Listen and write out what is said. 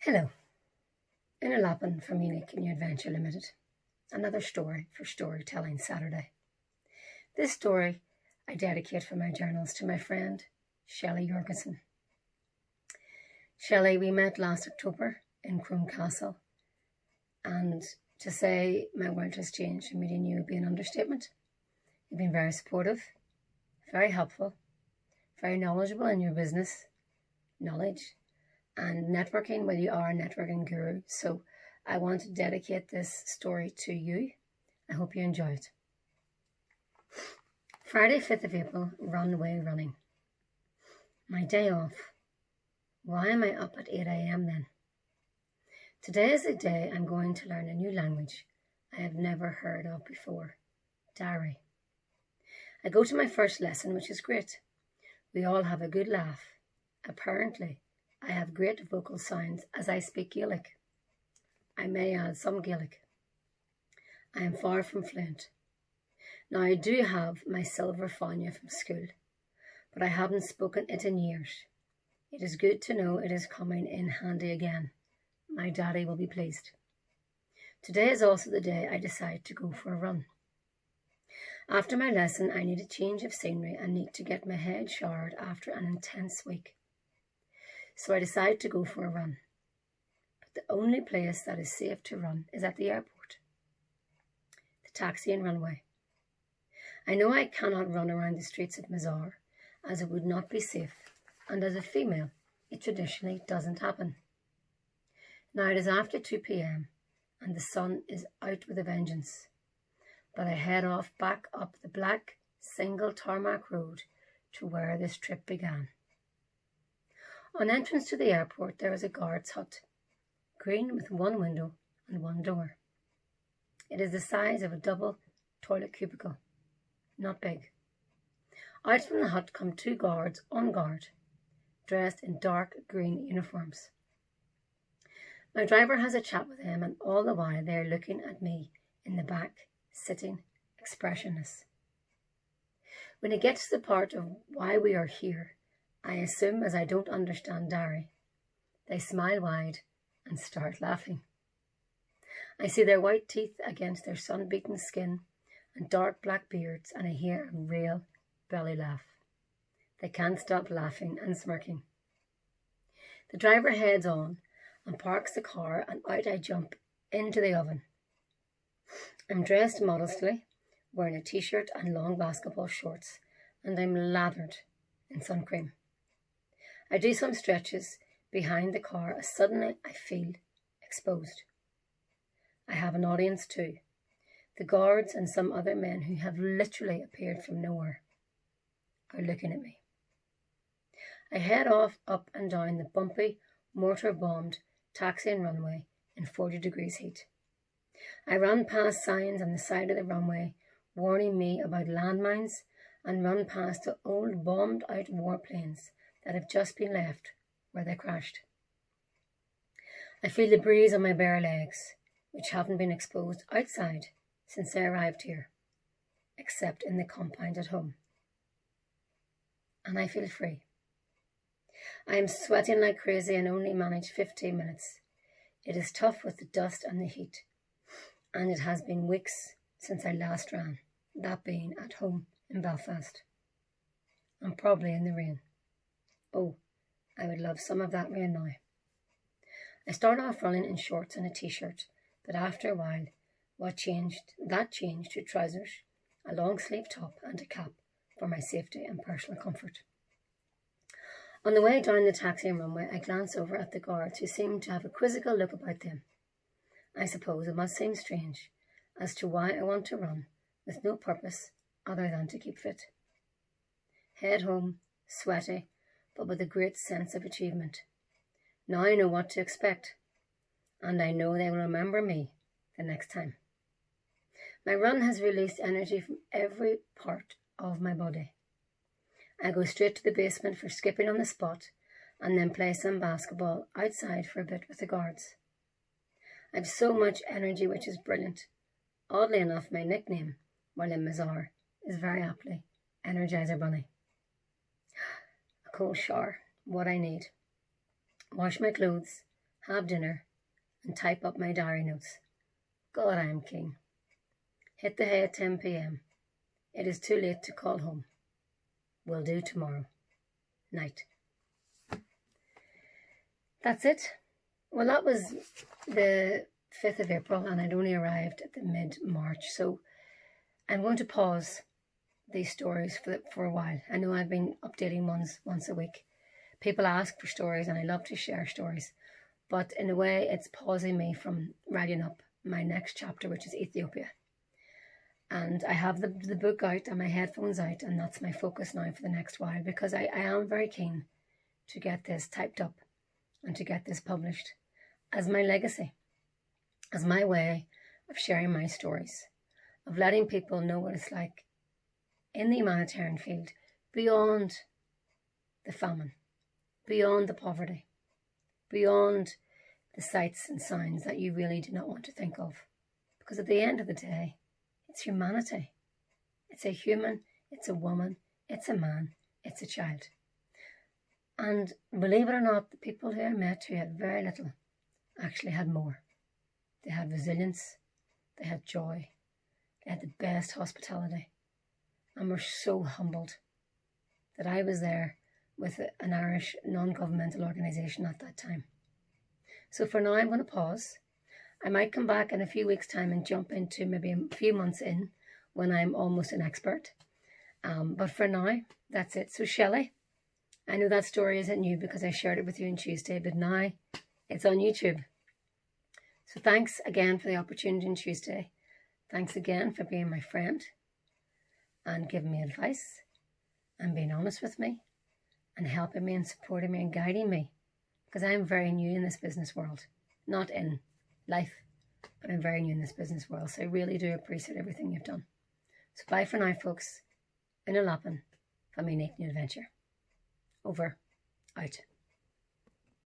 Hello, Inner Lappin from Unique New Adventure Limited. Another story for Storytelling Saturday. This story I dedicate from my journals to my friend Shelley Jorgensen. Shelley, we met last October in Crome Castle, and to say my world has changed from meeting you would be an understatement. You've been very supportive, very helpful, very knowledgeable in your business knowledge and networking. Well, you are a networking guru, so I want to dedicate this story to you. I hope you enjoy it. Friday, 5th of April, Runway running. My day off. Why am I up at 8 a.m. then? Today is the day I'm going to learn a new language I have never heard of before. Diary. I go to my first lesson, which is great. We all have a good laugh. Apparently, I have great vocal sounds as I speak Gaelic. I may add some Gaelic. I am far from fluent. Now I do have my silver fáinne from school, but I haven't spoken it in years. It is good to know it is coming in handy again. My daddy will be pleased. Today is also the day I decide to go for a run. After my lesson, I need a change of scenery and need to get my head showered after an intense week. So I decide to go for a run. But the only place that is safe to run is at the airport. The taxi and runway. I know I cannot run around the streets of Mazar, as it would not be safe, and as a female, it traditionally doesn't happen. Now it is after 2 p.m, and the sun is out with a vengeance. But I head off back up the black, single tarmac road to where this trip began. On entrance to the airport, there is a guard's hut, green with one window and one door. It is the size of a double toilet cubicle, not big. Out from the hut come two guards on guard, dressed in dark green uniforms. My driver has a chat with them, and all the while they are looking at me in the back, sitting expressionless. When it gets to the part of why we are here, I assume as I don't understand Dari, they smile wide and start laughing. I see their white teeth against their sun-beaten skin and dark black beards, and I hear a real belly laugh. They can't stop laughing and smirking. The driver heads on and parks the car, and out I jump into the oven. I'm dressed modestly, wearing a t-shirt and long basketball shorts, and I'm lathered in sun cream. I do some stretches behind the car as suddenly I feel exposed. I have an audience too. The guards and some other men who have literally appeared from nowhere are looking at me. I head off up and down the bumpy, mortar-bombed taxi and runway in 40 degrees heat. I run past signs on the side of the runway warning me about landmines, and run past the old bombed-out warplanes that have just been left where they crashed. I feel the breeze on my bare legs, which haven't been exposed outside since I arrived here, except in the compound at home. And I feel free. I am sweating like crazy and only manage 15 minutes. It is tough with the dust and the heat, and it has been weeks since I last ran, that being at home in Belfast, and probably in the rain. Oh, I would love some of that rain now. I start off running in shorts and a t-shirt, but after a while, that changed to trousers, a long sleeve top and a cap for my safety and personal comfort. On the way down the taxi and runway, I glance over at the guards who seem to have a quizzical look about them. I suppose it must seem strange as to why I want to run with no purpose other than to keep fit. Head home, sweaty, but with a great sense of achievement. Now I know what to expect, and I know they will remember me the next time. My run has released energy from every part of my body. I go straight to the basement for skipping on the spot, and then play some basketball outside for a bit with the guards. I have so much energy, which is brilliant. Oddly enough, my nickname, while in Mazar, is very aptly Energizer Bunny. A cold shower, what I need. Wash my clothes have dinner, and type up my diary notes. God, I am keen. Hit the hay at 10 p.m. It is too late to call home. Will do tomorrow. Night. That's it. Well, that was the 5th of April, and I'd only arrived at the mid-March, so I'm going to pause these stories for a while. I know I've been updating once a week. People ask for stories, and I love to share stories, but in a way, it's pausing me from writing up my next chapter, which is Ethiopia. And I have the book out and my headphones out, and that's my focus now for the next while, because I am very keen to get this typed up and to get this published as my legacy, as my way of sharing my stories, of letting people know what it's like in the humanitarian field, beyond the famine, beyond the poverty, beyond the sights and sounds that you really do not want to think of. Because at the end of the day, it's humanity. It's a human, it's a woman, it's a man, it's a child. And believe it or not, the people who I met who had very little actually had more. They had resilience, they had joy, they had the best hospitality, and were so humbled that I was there with an Irish non-governmental organisation at that time. So for now, I'm going to pause. I might come back in a few weeks' time and jump into maybe a few months in when I'm almost an expert. But for now, that's it. So Shelley, I know that story isn't new because I shared it with you on Tuesday, but now it's on YouTube. So thanks again for the opportunity on Tuesday. Thanks again for being my friend and giving me advice and being honest with me and helping me and supporting me and guiding me, because I'm very new in this business world, not in life, but I'm very new in this business world. So I really do appreciate everything you've done. So bye for now, folks. In a lappin' from my new adventure. Over. Out.